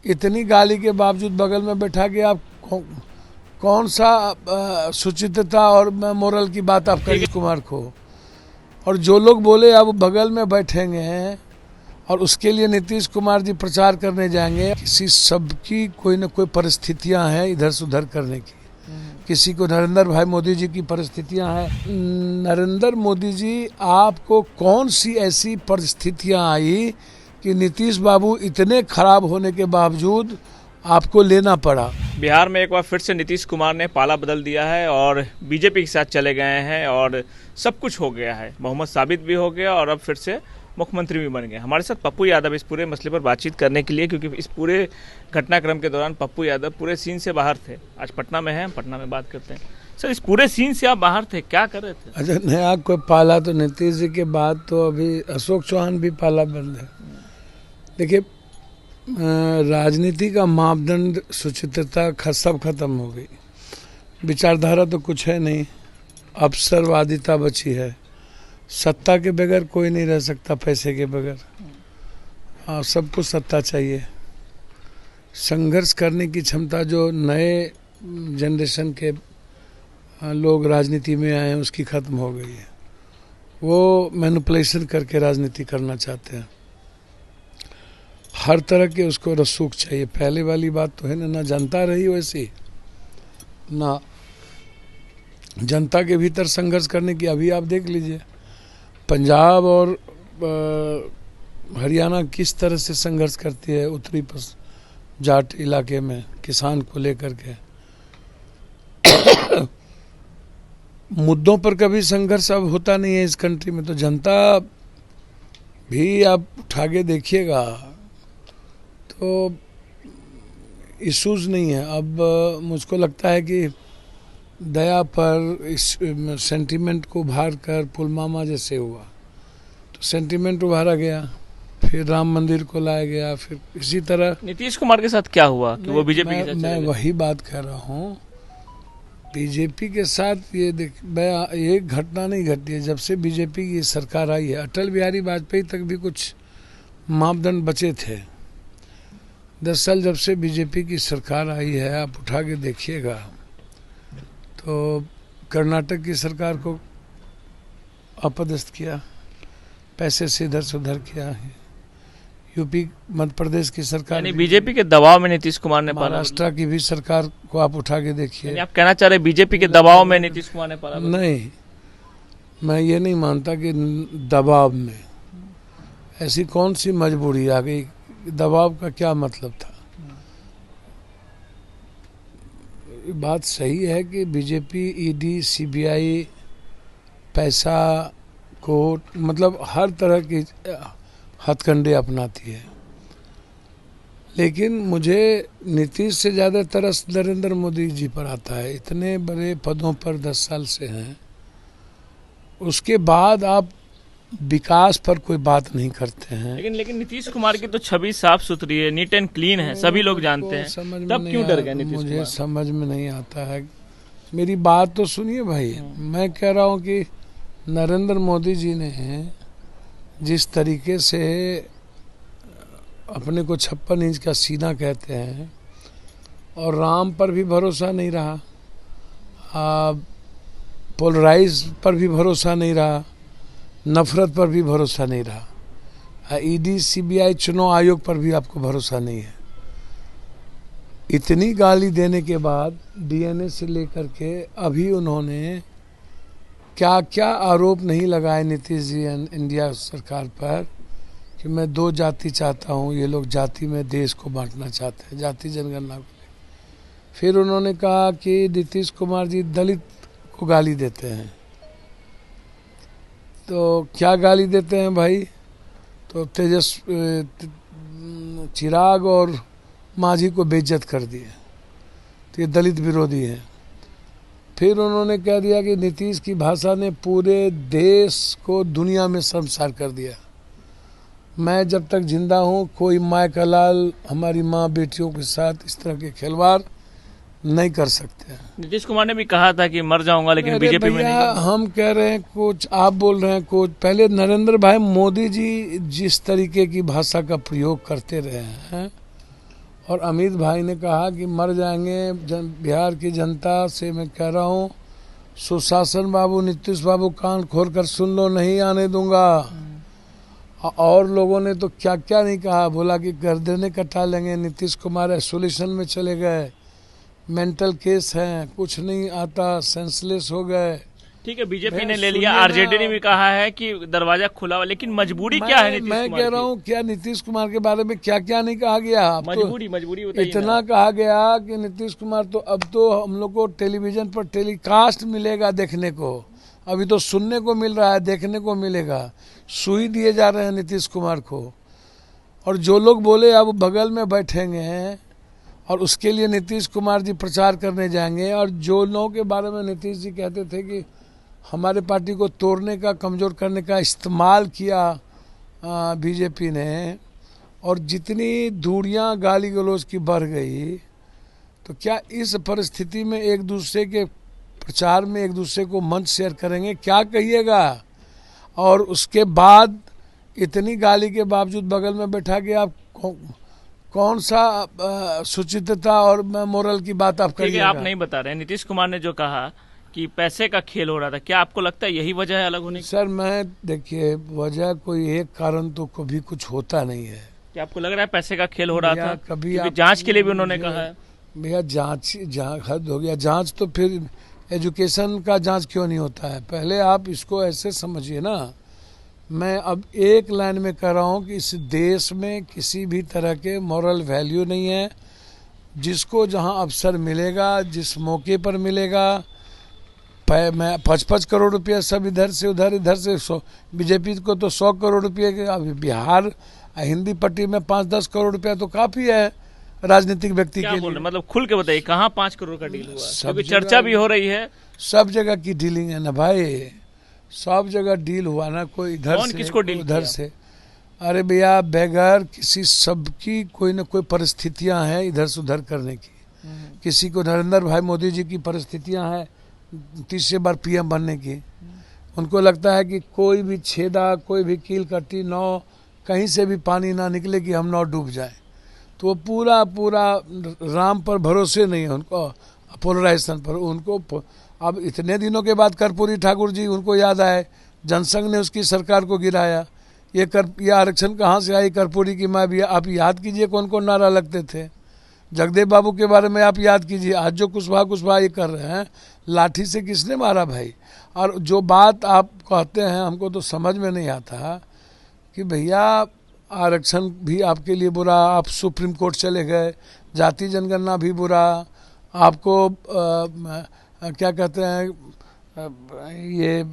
इतनी गाली के बावजूद बगल में बैठा के आप कौन सा सुचित्रता और मोरल की बात आप करिए कुमार को। और जो लोग बोले अब बगल में बैठेंगे और उसके लिए नीतीश कुमार जी प्रचार करने जाएंगे, किसी सबकी कोई न कोई परिस्थितियां हैं इधर से उधर करने की। किसी को नरेंद्र भाई मोदी जी की परिस्थितियां हैं। नरेंद्र मोदी जी, आपको कौन सी ऐसी परिस्थितियां आई कि नीतीश बाबू इतने खराब होने के बावजूद आपको लेना पड़ा? बिहार में एक बार फिर से नीतीश कुमार ने पाला बदल दिया है और बीजेपी के साथ चले गए हैं और सब कुछ हो गया है। बहुमत साबित भी हो गया और अब फिर से मुख्यमंत्री भी बन गए। हमारे साथ पप्पू यादव इस पूरे मसले पर बातचीत करने के लिए, क्योंकि इस पूरे घटनाक्रम के दौरान पप्पू यादव पूरे सीन से बाहर थे। आज पटना में हैं, पटना में बात करते हैं। सर, इस पूरे सीन से आप बाहर थे, क्या कर रहे थे? अच्छा, नया कोई पाला तो नीतीश जी के बाद तो अभी अशोक चौहान भी पाला बंद है। देखिए, राजनीति का मापदंड सुचित्रता सब खत्म हो गई। विचारधारा तो कुछ है नहीं, अवसरवादिता बची है। सत्ता के बगैर कोई नहीं रह सकता, पैसे के बगैर। सबको सत्ता चाहिए। संघर्ष करने की क्षमता जो नए जनरेशन के लोग राजनीति में आए हैं उसकी खत्म हो गई है। वो मैनिपुलेशन करके राजनीति करना चाहते हैं। हर तरह के उसको रसूख चाहिए। पहले वाली बात तो है ना जनता रही वैसी, ना जनता के भीतर संघर्ष करने की। अभी आप देख लीजिए पंजाब और हरियाणा किस तरह से संघर्ष करती है उत्तरी जाट इलाके में किसान को लेकर के। मुद्दों पर कभी संघर्ष अब होता नहीं है इस कंट्री में। तो जनता भी आप उठा के देखिएगा तो इश्यूज नहीं है। अब मुझको लगता है कि दया पर इस सेंटीमेंट को उभार कर पुलवामा जैसे हुआ तो सेंटीमेंट उभारा गया, फिर राम मंदिर को लाया गया, फिर इसी तरह नीतीश कुमार के साथ क्या हुआ कि वो बीजेपी के साथ? मैं वही बात कर रहा हूँ, बीजेपी के साथ ये घटना नहीं घटी है। जब से बीजेपी की सरकार आई है, अटल बिहारी वाजपेयी तक भी कुछ मापदंड बचे थे। 10 साल जब से बीजेपी की सरकार आई है, आप उठा के देखिएगा तो कर्नाटक की सरकार को अपदस्थ किया, पैसे से इधर से उधर किया है। यूपी मध्य प्रदेश की सरकार, बीजेपी के दबाव में नीतीश कुमार ने पाला। महाराष्ट्र की भी सरकार को आप उठा के देखिए। आप कहना चाह रहे बीजेपी के दबाव में नीतीश कुमार ने पाला? नहीं, मैं ये नहीं मानता कि दबाव में। ऐसी कौन सी मजबूरी आ गई? दबाव का क्या मतलब था? बात सही है कि बीजेपी ईडी सीबीआई पैसा कोर्ट मतलब हर तरह की हथकंडे अपनाती है, लेकिन मुझे नीतीश से ज़्यादा तरस नरेंद्र मोदी जी पर आता है। इतने बड़े पदों पर 10 साल से हैं, उसके बाद आप विकास पर कोई बात नहीं करते हैं। लेकिन नीतीश कुमार की तो छवि साफ सुथरी है, नीट एंड क्लीन है, सभी लोग जानते हैं। तब क्यों डर गए नीतीश कुमार? मुझे समझ में नहीं आता है। मेरी बात तो सुनिए भाई। मैं कह रहा हूँ कि नरेंद्र मोदी जी ने जिस तरीके से अपने को 56 इंच का सीना कहते हैं और राम पर भी भरोसा नहीं रहा, पोलराइज पर भी भरोसा नहीं रहा, नफरत पर भी भरोसा नहीं रहा, ईडी सीबीआई चुनाव आयोग पर भी आपको भरोसा नहीं है। इतनी गाली देने के बाद डीएनए से लेकर के अभी उन्होंने क्या क्या आरोप नहीं लगाए नीतीश जी इंडिया सरकार पर कि मैं 2 जाति चाहता हूँ, ये लोग जाति में देश को बांटना चाहते हैं, जाति जनगणना को। फिर उन्होंने कहा कि नीतीश कुमार जी दलित को गाली देते हैं। तो क्या गाली देते हैं भाई? तो चिराग और माझी को बेइज्जत कर दिए, तो ये दलित विरोधी हैं। फिर उन्होंने कह दिया कि नीतीश की भाषा ने पूरे देश को दुनिया में शर्मसार कर दिया। मैं जब तक जिंदा हूँ कोई माय का लाल हमारी माँ बेटियों के साथ इस तरह के खिलवाड़ नहीं कर सकते हैं। नीतीश कुमार ने भी कहा था कि मर जाऊंगा लेकिन बीजेपी में नहीं। हम कह रहे हैं कुछ, आप बोल रहे हैं कुछ। पहले नरेंद्र भाई मोदी जी जिस तरीके की भाषा का प्रयोग करते रहे हैं और अमित भाई ने कहा कि मर जाएंगे। बिहार की जनता से मैं कह रहा हूँ, सुशासन बाबू, नीतीश बाबू, कान खोल कर सुन लो, नहीं आने दूंगा। और लोगों ने तो क्या क्या नहीं कहा, बोला कि गर्दनें कटा लेंगे। नीतीश कुमार आइसोलेशन में चले गए, मेंटल केस हैं, कुछ नहीं आता, सेंसलेस हो गए। ठीक है, बीजेपी ने ले लिया, आरजेडी ने भी कहा है कि दरवाजा खुला हुआ, लेकिन मजबूरी क्या है नीतीश मैं कुमार कह रहा हूँ, क्या नीतीश कुमार के बारे में क्या क्या नहीं कहा गया। मजबूरी बताइए। इतना कहा गया कि नीतीश कुमार तो अब तो हम लोग को टेलीविजन पर टेलीकास्ट मिलेगा देखने को, अभी तो सुनने को मिल रहा है, देखने को मिलेगा। सुई दिए जा रहे हैं नीतीश कुमार को। और जो लोग बोले अब बगल में बैठेंगे और उसके लिए नीतीश कुमार जी प्रचार करने जाएंगे, और जो लोगों के बारे में नीतीश जी कहते थे कि हमारे पार्टी को तोड़ने का, कमज़ोर करने का इस्तेमाल किया बीजेपी ने, और जितनी दूरियां गाली गलौज की बढ़ गई, तो क्या इस परिस्थिति में एक दूसरे के प्रचार में एक दूसरे को मंच शेयर करेंगे? क्या कहिएगा? और उसके बाद इतनी गाली के बावजूद बगल में बैठा के आप कौन सा सुचित्रता और मोरल की बात आप करिएगा? आप नहीं बता रहे। नीतीश कुमार ने जो कहा कि पैसे का खेल हो रहा था, क्या आपको लगता है यही वजह है अलग होने की? सर मैं देखिए, वजह कोई एक कारण तो कभी कुछ होता नहीं है। क्या आपको लग रहा है पैसे का खेल हो रहा था? कभी जांच के लिए भी उन्होंने कहा है। भैया जांच हद हो गया। जांच तो फिर एजुकेशन का जांच क्यों नहीं होता है? पहले आप इसको ऐसे समझिए ना। मैं अब एक लाइन में कह रहा हूँ कि इस देश में किसी भी तरह के मॉरल वैल्यू नहीं है। जिसको जहाँ अवसर मिलेगा, जिस मौके पर मिलेगा, मैं 55 करोड़ रुपया सब इधर से उधर, इधर से बीजेपी को तो 100 करोड़ रुपये के, अभी बिहार हिंदी पट्टी में 5-10 करोड़ रुपया तो काफ़ी है राजनीतिक व्यक्ति के लिए। मतलब खुल के बताइए, कहाँ 5 करोड़ का डील हुआ? सब चर्चा भी हो रही है, सब जगह की डीलिंग है ना भाई, सब जगह डील हुआ ना। कोई इधर से, किसको डील उधर से। अरे भैया, बगैर किसी, सबकी कोई ना कोई परिस्थितियां हैं इधर से उधर करने की। किसी को नरेंद्र भाई मोदी जी की परिस्थितियां हैं तीसरी बार पीएम बनने की। उनको लगता है कि कोई भी छेदा, कोई भी कील कट्टी नाव, कहीं से भी पानी ना निकले कि हम नाव डूब जाए। तो वो पूरा राम पर भरोसे नहीं है उनको, पोलराइजेशन पर उनको। अब इतने दिनों के बाद कर्पूरी ठाकुर जी उनको याद आए, जनसंघ ने उसकी सरकार को गिराया। ये आरक्षण कहाँ से आई कर्पूरी की माँ भी? आप याद कीजिए कौन कौन नारा लगते थे। जगदेव बाबू के बारे में आप याद कीजिए। आज जो कुशवाहा ये कर रहे हैं, लाठी से किसने मारा भाई? और जो बात आप कहते हैं हमको तो समझ में नहीं आता कि भैया आरक्षण भी आपके लिए बुरा, आप सुप्रीम कोर्ट चले गए, जाति जनगणना भी बुरा, आपको क्या कहते हैं ये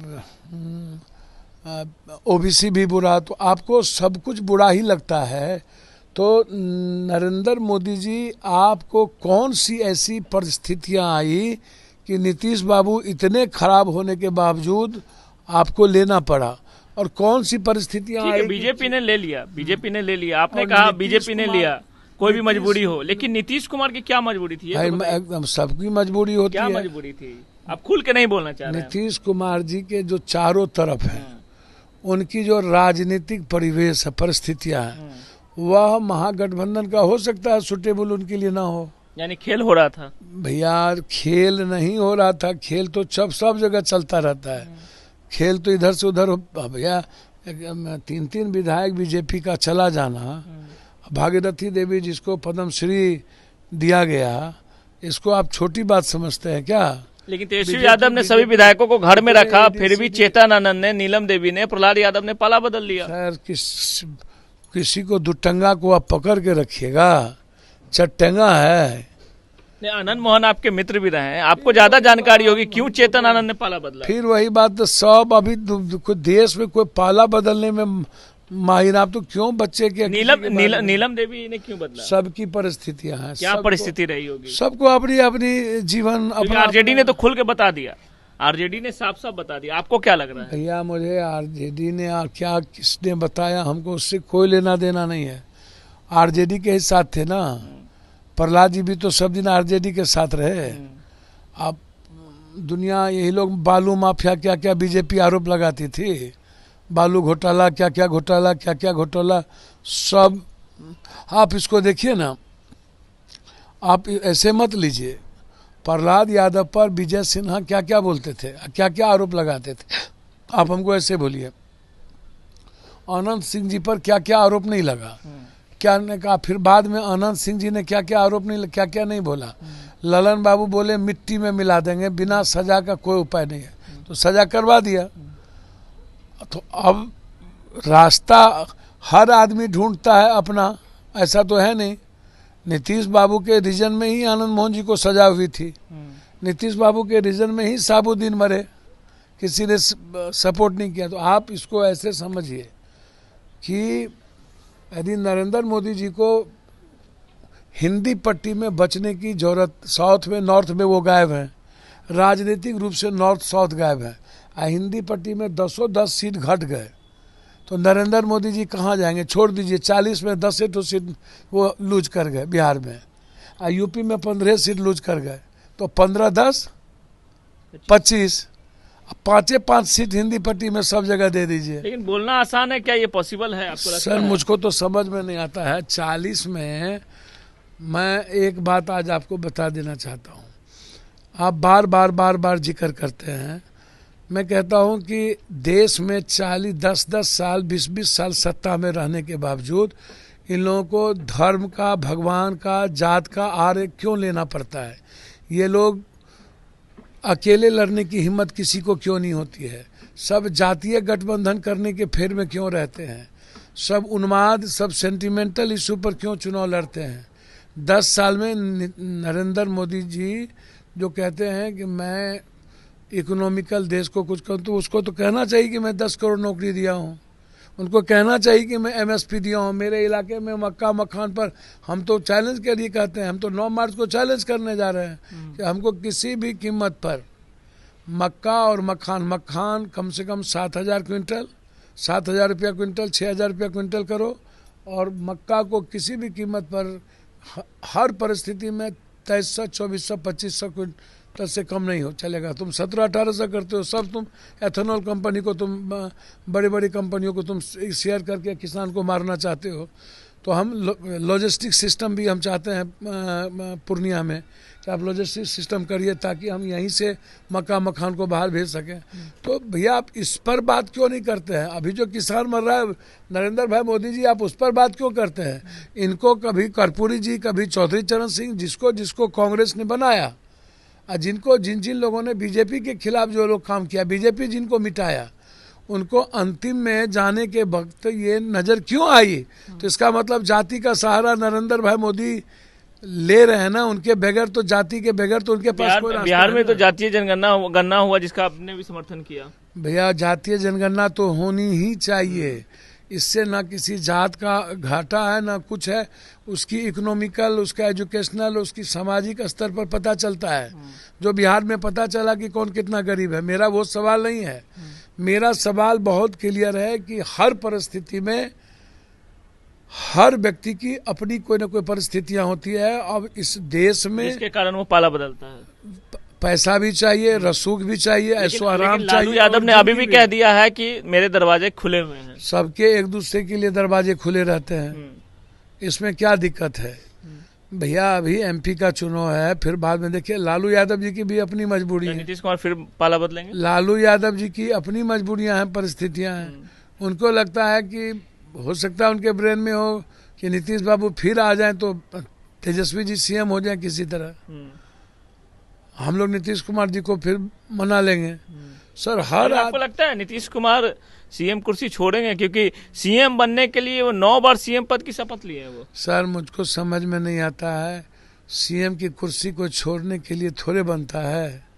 ओबीसी भी बुरा, तो आपको सब कुछ बुरा ही लगता है। तो नरेंद्र मोदी जी, आपको कौन सी ऐसी परिस्थितियां आई कि नीतीश बाबू इतने खराब होने के बावजूद आपको लेना पड़ा? और कौन सी परिस्थितियां आई? बीजेपी ने ले लिया, आपने कहा बीजेपी ने लिया, कोई भी मजबूरी हो, लेकिन नीतीश कुमार की क्या मजबूरी थी? एकदम सबकी मजबूरी होती है। क्या मजबूरी थी? आप खुल के नहीं बोलना चाह रहे हैं। नीतीश कुमार जी के जो चारों तरफ है, उनकी जो राजनीतिक परिवेश है, परिस्थितियां हैं, वह महागठबंधन का हो सकता है सुटेबल उनके लिए ना हो। यानी खेल हो रहा था भैया? खेल नहीं हो रहा था। खेल तो सब जगह चलता रहता है। खेल तो इधर से उधर भैया। 3 विधायक बीजेपी का चला जाना, भागीरथी देवी जिसको पद्मश्री दिया गया, इसको आप छोटी बात समझते हैं क्या? लेकिन तेजस्वी यादव ने सभी विधायकों को घर में रखा, फिर भी चेतन आनंद ने, नीलम देवी ने, प्रहलाद यादव ने पाला बदल लिया। सर किसी को दुटंगा को आप पकड़ के रखिएगा, चट्टंगा है। आनंद मोहन आपके मित्र भी रहे हैं, आपको ज्यादा जानकारी होगी, क्यों चेतन आनंद ने पाला बदला? फिर वही बात, तो सब अभी देश में कोई पाला बदलने में माहिर, आप तो क्यों बच्चे के नीलम देवी ने क्यों बदला? सबकी परिस्थितियां हैं। क्या परिस्थिति रही होगी? सबको अपनी जीवन। आरजेडी ने तो खुल के बता दिया, आरजेडी ने साफ बता दिया। आपको क्या लग रहा है? भैया मुझे आरजेडी ने क्या किसने बताया, हमको उससे कोई लेना देना नहीं है। आरजेडी के ही साथ थे ना, प्रहलाद जी भी तो सब दिन आरजेडी के साथ रहे। अब दुनिया यही लोग, बालू माफिया क्या क्या बीजेपी आरोप लगाती थी, बालू घोटाला, क्या घोटाला, क्या घोटाला, सब। आप इसको देखिए ना, आप ऐसे मत लीजिए। प्रहलाद यादव पर विजय सिन्हा क्या क्या बोलते थे, क्या क्या आरोप लगाते थे, आप हमको ऐसे बोलिए। अनंत सिंह जी पर क्या क्या आरोप नहीं लगा, क्या ने कहा। फिर बाद में अनंत सिंह जी ने क्या क्या आरोप नहीं, क्या क्या नहीं बोला। ललन बाबू बोले मिट्टी में मिला देंगे, बिना सजा का कोई उपाय नहीं है, तो सजा करवा दिया। तो अब रास्ता हर आदमी ढूंढता है अपना, ऐसा तो है नहीं। नीतीश बाबू के रीजन में ही आनंद मोहन जी को सजा हुई थी, नीतीश बाबू के रीजन में ही साबुद्दीन मरे, किसी ने सपोर्ट नहीं किया। तो आप इसको ऐसे समझिए कि यदि नरेंद्र मोदी जी को हिंदी पट्टी में बचने की जरूरत, साउथ में नॉर्थ में वो गायब हैं, राजनीतिक रूप से नॉर्थ साउथ गायब है, हिंदी पट्टी में 10 सीट घट गए, तो नरेंद्र मोदी जी कहाँ जाएंगे। छोड़ दीजिए 40 में 10 सीट वो लूज कर गए बिहार में, यूपी में 15 सीट लूज कर गए, तो 15 10 25, 5 सीट हिंदी पट्टी में सब जगह दे दीजिए। लेकिन बोलना आसान है, क्या ये पॉसिबल है आपको लगता सर है? मुझको तो समझ में नहीं आता है। 40 में मैं एक बात आज आपको बता देना चाहता हूँ, आप बार बार जिक्र करते हैं। मैं कहता हूँ कि देश में 10 साल 20 साल सत्ता में रहने के बावजूद इन लोगों को धर्म का, भगवान का, जात का आरे क्यों लेना पड़ता है। ये लोग अकेले लड़ने की हिम्मत किसी को क्यों नहीं होती है। सब जातीय गठबंधन करने के फेर में क्यों रहते हैं, सब उन्माद, सब सेंटिमेंटल इशू पर क्यों चुनाव लड़ते हैं। 10 साल में नरेंद्र मोदी जी जो कहते हैं कि मैं इकोनॉमिकल देश को कुछ करूँ, तो उसको तो कहना चाहिए कि मैं 10 करोड़ नौकरी दिया हूँ, उनको कहना चाहिए कि मैं MSP दिया हूँ। मेरे इलाके में मक्का मखान पर हम तो चैलेंज के लिए कहते हैं, हम तो 9 मार्च को चैलेंज करने जा रहे हैं कि हमको किसी भी कीमत पर मक्का और मखान कम से कम 7,000 क्विंटल, 7,000 रुपया क्विंटल, 6,000 रुपया क्विंटल करो। और मक्का को किसी भी कीमत पर हर परिस्थिति में 2300, 2400, 2500 क्विंटल से कम नहीं हो चलेगा। तुम 1700-1800 करते हो, सब तुम एथेनॉल कंपनी को, तुम बड़ी बड़ी कंपनियों को तुम शेयर करके किसान को मारना चाहते हो। तो हम लॉजिस्टिक सिस्टम भी हम चाहते हैं पूर्णिया में कि आप लॉजिस्टिक सिस्टम करिए ताकि हम यहीं से मक्का मखान को बाहर भेज सकें। तो भैया आप इस पर बात क्यों नहीं करते हैं। अभी जो किसान मर रहा है नरेंद्र भाई मोदी जी, आप उस पर बात क्यों करते हैं। इनको कभी कर्पूरी जी, कभी चौधरी चरण सिंह, जिसको कांग्रेस ने बनाया, जिनको जिन लोगों ने बीजेपी के खिलाफ जो लोग काम किया, बीजेपी जिनको मिटाया, उनको अंतिम में जाने के वक्त ये नज़र क्यों आई। तो इसका मतलब जाति का सहारा नरेंद्र भाई मोदी ले रहे हैं ना, उनके बगैर तो, जाति के बगैर तो उनके पास कोई रास्ता बिहार में तो जातीय जनगणना हुआ जिसका आपने भी समर्थन किया। भैया जातीय जनगणना तो होनी ही चाहिए, इससे ना किसी जात का घाटा है ना कुछ है। उसकी इकोनॉमिकल, उसका एजुकेशनल, उसकी सामाजिक स्तर पर पता चलता है। जो बिहार में पता चला कि कौन कितना गरीब है। मेरा वो सवाल नहीं है, मेरा सवाल बहुत क्लियर है कि हर परिस्थिति में हर व्यक्ति की अपनी कोई ना कोई परिस्थितियां होती है। अब इस देश में इसके कारण वो पाला बदलता है। पैसा भी चाहिए, रसूख भी चाहिए, ऐशो आराम चाहिए। लालू यादव ने अभी भी कह दिया है कि मेरे दरवाजे खुले हुए हैं। सबके एक दूसरे के लिए दरवाजे खुले रहते हैं, इसमें क्या दिक्कत है भैया। अभी MP का चुनाव है, फिर बाद में देखिए लालू यादव जी की भी अपनी मजबूरी है। नीतीश कुमार फिर पाला बदलेंगे। लालू यादव जी की अपनी मजबूरियां हैं, परिस्थितियां हैं। उनको लगता है कि हो सकता है उनके ब्रेन में हो कि नीतीश बाबू फिर आ जाएं तो तेजस्वी जी CM हो जाएं किसी तरह, हम लोग नीतीश कुमार जी को फिर मना लेंगे। सर हर आपको लगता है नीतीश कुमार CM कुर्सी छोड़ेंगे? क्योंकि CM बनने के लिए वो 9 बार CM पद की शपथ लिए हैं वो। सर मुझको समझ में नहीं आता है, CM की कुर्सी को छोड़ने के लिए थोड़े बनता है।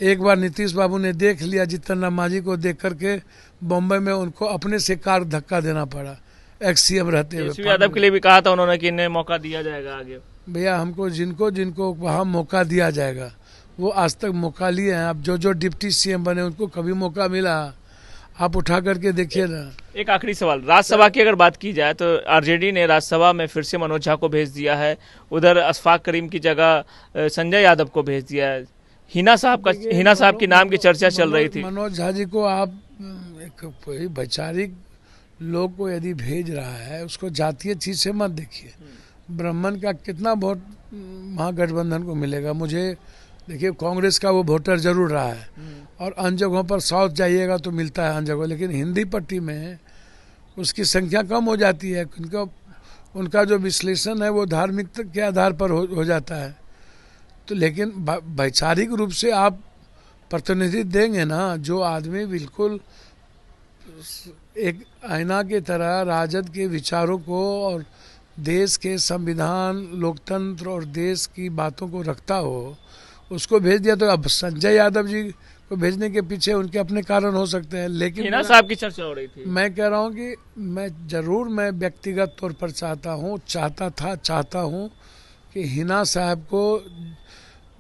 एक बार नीतीश बाबू ने देख लिया, जीतन राम मांझी को देख करके बम्बई में उनको अपने से कार धक्का देना पड़ा एक्स CM रहते हुए। यादव के लिए भी कहा था उन्होंने कि इन्हें मौका दिया जाएगा आगे। भैया हमको जिनको वहाँ मौका दिया जाएगा वो आज तक मौका लिए हैं। अब जो डिप्टी CM बने उनको कभी मौका मिला, आप उठा करके देखिए ना। एक आखिरी सवाल, राज्यसभा की अगर बात की जाए तो RJD ने राज्यसभा में फिर से मनोज झा को भेज दिया है, उधर अशफाक करीम की जगह संजय यादव को भेज दिया है। हिना साहब की नाम की चर्चा चल रही थी। मनोज झा जी को आप एक वैचारिक लोग को यदि भेज रहा है, उसको जातीय चीज से मत देखिए। ब्राह्मण का कितना वोट महागठबंधन को मिलेगा। मुझे देखिए, कांग्रेस का वो वोटर जरूर रहा है और अन्य जगहों पर साउथ जाइएगा तो मिलता है अन्य जगहों, लेकिन हिंदी पट्टी में उसकी संख्या कम हो जाती है। उनका जो विश्लेषण है वो धार्मिक के आधार पर हो जाता है। तो लेकिन वैचारिक रूप से आप प्रतिनिधि देंगे ना, जो आदमी बिल्कुल एक आईना की तरह राजद के विचारों को और देश के संविधान, लोकतंत्र और देश की बातों को रखता हो, उसको भेज दिया। तो अब संजय यादव जी को भेजने के पीछे उनके अपने कारण हो सकते हैं, लेकिन हिना साहब की चर्चा हो रही थी। मैं कह रहा हूँ कि मैं व्यक्तिगत तौर पर चाहता हूँ कि हिना साहब को,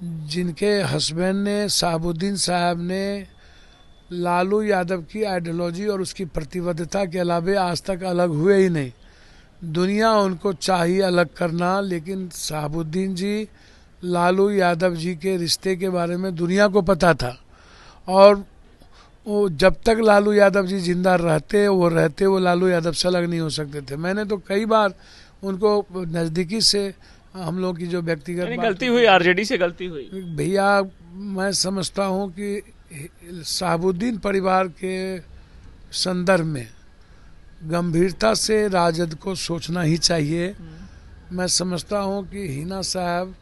जिनके हस्बैंड ने, शहाबुद्दीन साहब ने लालू यादव की आइडियोलॉजी और उसकी प्रतिबद्धता के अलावे आज तक अलग हुए ही नहीं। दुनिया उनको चाहिए अलग करना, लेकिन शहाबुद्दीन जी, लालू यादव जी के रिश्ते के बारे में दुनिया को पता था और वो जब तक लालू यादव जी जिंदा रहते वो लालू यादव से अलग नहीं हो सकते थे। मैंने तो कई बार उनको नज़दीकी से, हम लोग की जो व्यक्तिगत गलती हुई, आरजेडी से गलती हुई भैया, मैं समझता हूँ कि शहाबुद्दीन परिवार के संदर्भ में गंभीरता से राजद को सोचना ही चाहिए। मैं समझता हूँ कि हिना साहब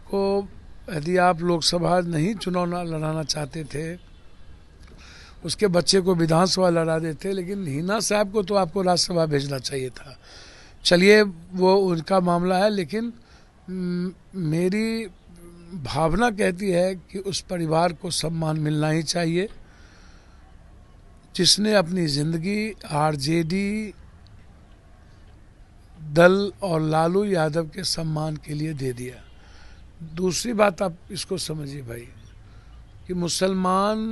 को यदि आप लोकसभा नहीं चुनाव लड़ाना चाहते थे, उसके बच्चे को विधानसभा लड़ा देते, लेकिन हिना साहब को तो आपको राज्यसभा भेजना चाहिए था। चलिए, वो उनका मामला है, लेकिन मेरी भावना कहती है कि उस परिवार को सम्मान मिलना ही चाहिए जिसने अपनी जिंदगी आरजेडी दल और लालू यादव के सम्मान के लिए दे दिया। दूसरी बात आप इसको समझिए भाई कि मुसलमान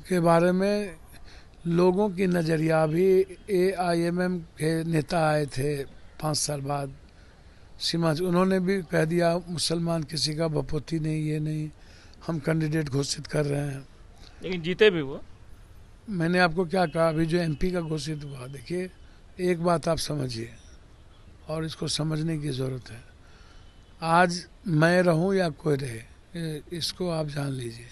के बारे में लोगों की नज़रिया भी, AIMM के नेता आए थे 5 साल बाद, उन्होंने भी कह दिया मुसलमान किसी का बपोती नहीं, ये नहीं, हम कैंडिडेट घोषित कर रहे हैं, लेकिन जीते भी वो। मैंने आपको क्या कहा, अभी जो MP का घोषित हुआ, देखिए एक बात आप समझिए और इसको समझने की ज़रूरत है। आज मैं रहूं या कोई रहे, इसको आप जान लीजिए,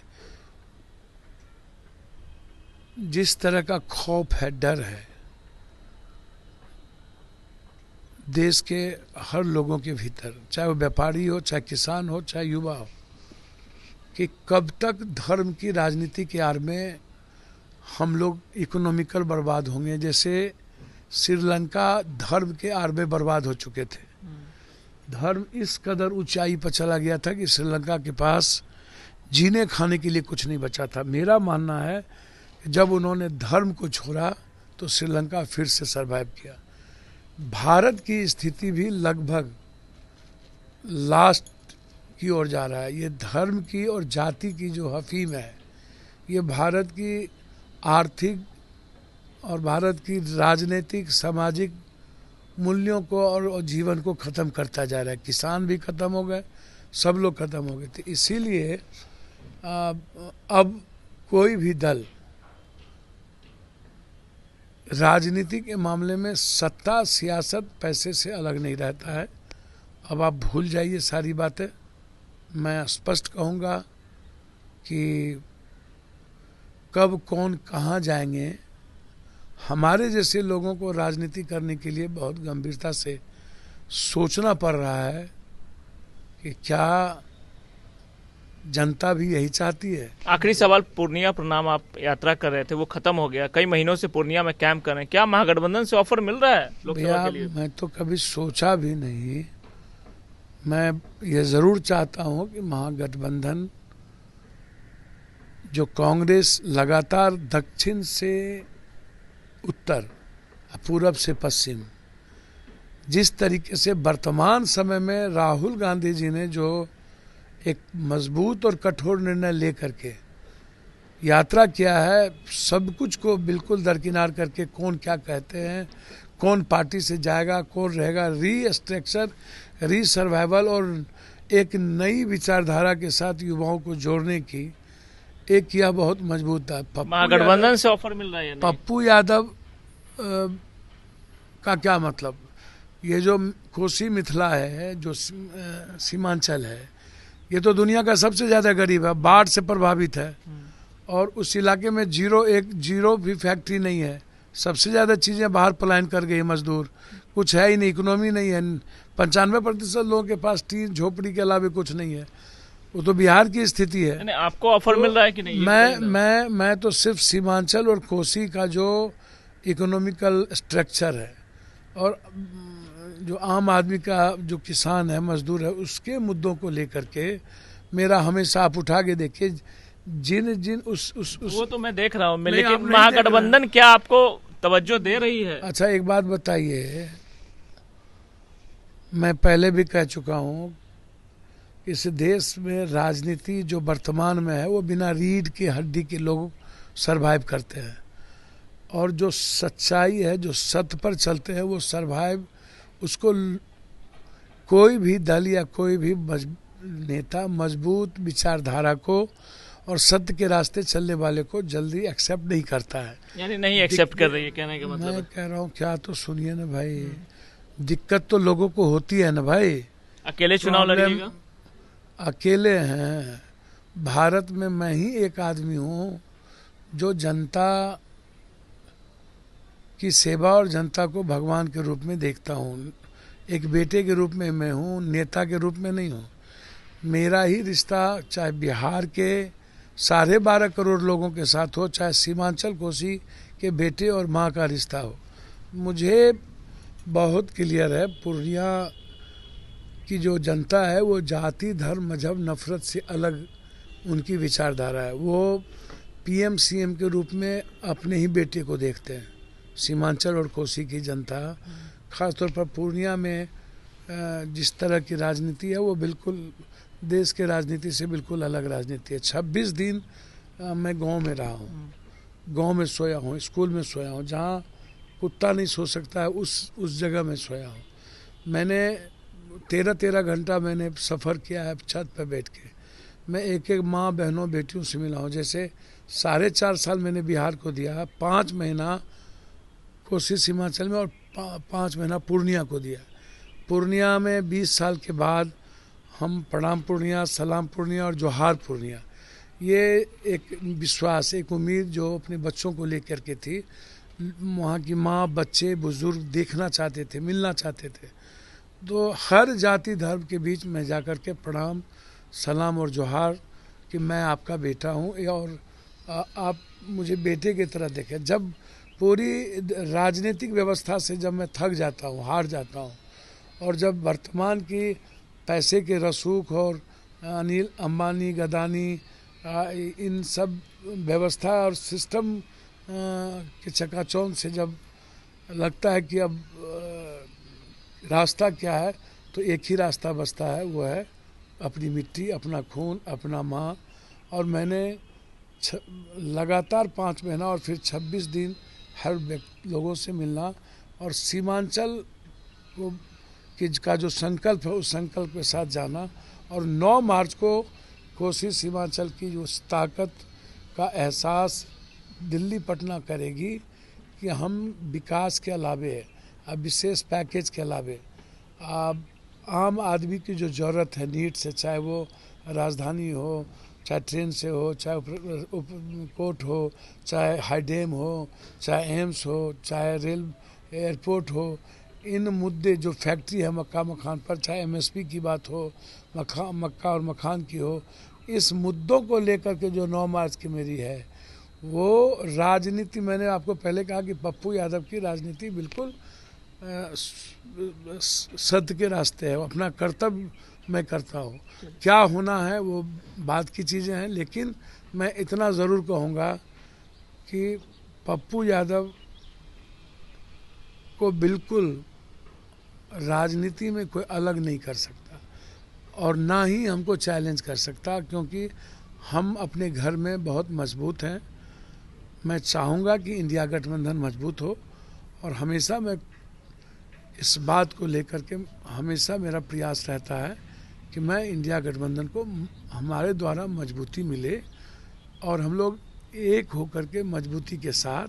जिस तरह का खौफ है, डर है देश के हर लोगों के भीतर, चाहे वो व्यापारी हो, चाहे किसान हो, चाहे युवा हो, कि कब तक धर्म की राजनीति के आड़ में हम लोग इकोनॉमिकल बर्बाद होंगे। जैसे श्रीलंका धर्म के आड़ में बर्बाद हो चुके थे। धर्म इस कदर ऊंचाई पर चला गया था कि श्रीलंका के पास जीने खाने के लिए कुछ नहीं बचा था। मेरा मानना है कि जब उन्होंने धर्म को छोड़ा तो श्रीलंका फिर से सर्वाइव किया। भारत की स्थिति भी लगभग लास्ट की ओर जा रहा है। ये धर्म की और जाति की जो अफीम है, ये भारत की आर्थिक और भारत की राजनीतिक, सामाजिक मूल्यों को और जीवन को ख़त्म करता जा रहा है। किसान भी ख़त्म हो गए, सब लोग ख़त्म हो गए थे। इसीलिए अब कोई भी दल राजनीति के मामले में सत्ता, सियासत, पैसे से अलग नहीं रहता है। अब आप भूल जाइए सारी बातें। मैं स्पष्ट कहूँगा कि कब कौन कहाँ जाएंगे, हमारे जैसे लोगों को राजनीति करने के लिए बहुत गंभीरता से सोचना पड़ रहा है कि क्या जनता भी यही चाहती है। आखिरी सवाल, पूर्णिया प्रणाम आप यात्रा कर रहे थे, वो खत्म हो गया, कई महीनों से पूर्णिया में कैंप कर रहे हैं, क्या महागठबंधन से ऑफर मिल रहा है लोकसभा के लिए? मैं तो कभी सोचा भी नहीं। मैं ये जरूर चाहता हूँ कि महागठबंधन, जो कांग्रेस लगातार दक्षिण से उत्तर, पूरब से पश्चिम, जिस तरीके से वर्तमान समय में राहुल गांधी जी ने जो एक मजबूत और कठोर निर्णय लेकर के यात्रा किया है, सब कुछ को बिल्कुल दरकिनार करके, कौन क्या कहते हैं, कौन पार्टी से जाएगा, कौन रहेगा, रीस्ट्रक्चर, रीसर्वाइवल और एक नई विचारधारा के साथ युवाओं को जोड़ने की एक यह बहुत मजबूत था। महागठबंधन से ऑफर मिल रहा है? पप्पू यादव का क्या मतलब? ये जो कोसी मिथिला है, जो सीमांचल है, ये तो दुनिया का सबसे ज़्यादा गरीब है, बाढ़ से प्रभावित है। और उस इलाके में जीरो भी फैक्ट्री नहीं है। सबसे ज़्यादा चीज़ें बाहर पलायन कर गई, मजदूर कुछ है ही नहीं, इकोनॉमी नहीं है। 95% लोगों के पास टीन झोपड़ी के अलावा कुछ नहीं है। वो तो बिहार की स्थिति है। यानी आपको ऑफर मिल रहा है कि नहीं? मैं तो सिर्फ सीमांचल और कोसी का जो इकोनॉमिकल स्ट्रक्चर है और जो आम आदमी का जो किसान है, मजदूर है, उसके मुद्दों को लेकर के मेरा हमेशा आप उठा के देखिए जिन उस वो तो मैं देख रहा हूँ, लेकिन महागठबंधन क्या आपको तवज्जो दे रही है? अच्छा एक बात बताइए, मैं पहले भी कह चुका हूँ, इस देश में राजनीति जो वर्तमान में है वो बिना रीढ़ की हड्डी के लोग सरवाइव करते हैं, और जो सच्चाई है, जो सत्य पर चलते हैं, वो सरवाइव उसको कोई भी दल या कोई भी नेता मजबूत विचारधारा को और सत्य के रास्ते चलने वाले को जल्दी एक्सेप्ट नहीं करता है। यानी नहीं एक्सेप्ट कर रही है, कहने का मतलब? मैं कह रहा हूँ क्या, तो सुनिए ना भाई, दिक्कत तो लोगों को होती है ना भाई। अकेले चुनाव लड़िएगा? अकेले हैं। भारत में मैं ही एक आदमी हूँ जो जनता की सेवा और जनता को भगवान के रूप में देखता हूँ। एक बेटे के रूप में मैं हूँ, नेता के रूप में नहीं हूँ। मेरा ही रिश्ता चाहे बिहार के 12.5 करोड़ लोगों के साथ हो, चाहे सीमांचल कोसी के बेटे और माँ का रिश्ता हो। मुझे बहुत क्लियर है, पूर्णिया की जो जनता है वो जाति, धर्म, मजहब, नफरत से अलग उनकी विचारधारा है। वो पीएम सीएम के रूप में अपने ही बेटे को देखते हैं। सीमांचल और कोसी की जनता, खासतौर पर पूर्णिया में जिस तरह की राजनीति है वो बिल्कुल देश के राजनीति से बिल्कुल अलग राजनीति है। 26 दिन मैं गांव में रहा हूँ, गांव में सोया हूँ, स्कूल में सोया हूँ, जहाँ कुत्ता नहीं सो सकता है उस जगह में सोया हूँ। मैंने 13 घंटा मैंने सफ़र किया है छत पर बैठ के। मैं एक माँ, बहनों, बेटियों से मिला हूँ। जैसे 4.5 साल मैंने बिहार को दिया, 5 महीना कोसी सीमांचल में और 5 महीना पूर्णिया को दिया। पूर्णिया में 20 साल के बाद हम प्रणाम पूर्णिया, सलाम पूर्णिया और जोहार पूर्णिया, ये एक विश्वास, एक उम्मीद जो अपने बच्चों को लेकर के थी। वहाँ की माँ, बच्चे, बुजुर्ग देखना चाहते थे, मिलना चाहते थे। तो हर जाति धर्म के बीच में जाकर के प्रणाम, सलाम और जोहार कि मैं आपका बेटा हूँ और आप मुझे बेटे की तरह देखें। जब पूरी राजनीतिक व्यवस्था से जब मैं थक जाता हूँ, हार जाता हूँ, और जब वर्तमान की पैसे के रसूख और अनिल अंबानी, गदानी, इन सब व्यवस्था और सिस्टम के चकाचौंध से जब लगता है कि अब रास्ता क्या है, तो एक ही रास्ता बचता है, वो है अपनी मिट्टी, अपना खून, अपना माँ। और मैंने लगातार 5 महीना और फिर 26 दिन हर लोगों से मिलना और सीमांचल को का जो संकल्प है उस संकल्प के साथ जाना। और 9 मार्च को कोसी सीमांचल की जो ताकत का एहसास दिल्ली पटना करेगी कि हम विकास के अलावे, अब विशेष पैकेज के अलावे, अब आम आदमी की जो ज़रूरत है नीड से, चाहे वो राजधानी हो, चाहे ट्रेन से हो, चाहे कोर्ट हो, चाहे हाईडेम हो, चाहे एम्स हो, चाहे रेल एयरपोर्ट हो, इन मुद्दे जो फैक्ट्री है मक्का मखान पर, चाहे एमएसपी की बात हो, मक्का और मखान की हो, इस मुद्दों को लेकर के जो 9 मार्च की मेरी है वो राजनीति, मैंने आपको पहले कहा कि पप्पू यादव की राजनीति बिल्कुल सत्य के रास्ते है। अपना कर्तव्य मैं करता हूँ, क्या होना है वो बात की चीज़ें हैं, लेकिन मैं इतना ज़रूर कहूँगा कि पप्पू यादव को बिल्कुल राजनीति में कोई अलग नहीं कर सकता और ना ही हमको चैलेंज कर सकता, क्योंकि हम अपने घर में बहुत मजबूत हैं। मैं चाहूँगा कि इंडिया गठबंधन मजबूत हो और हमेशा मैं इस बात को लेकर के हमेशा मेरा प्रयास रहता है कि मैं इंडिया गठबंधन को हमारे द्वारा मजबूती मिले और हम लोग एक होकर के मजबूती के साथ,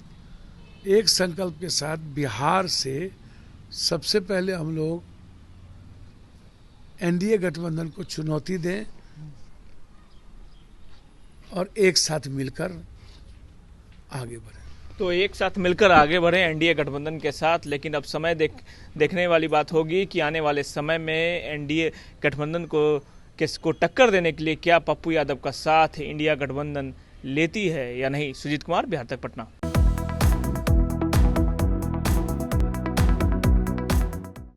एक संकल्प के साथ बिहार से सबसे पहले हम लोग एनडीए गठबंधन को चुनौती दें और एक साथ मिलकर आगे बढ़ें। तो एक साथ मिलकर आगे बढ़े एनडीए गठबंधन के साथ, लेकिन अब समय देखने वाली बात होगी कि आने वाले समय में एनडीए गठबंधन को टक्कर देने के लिए क्या पप्पू यादव का साथ इंडिया गठबंधन लेती है या नहीं। सुजीत कुमार, बिहार तक, पटना।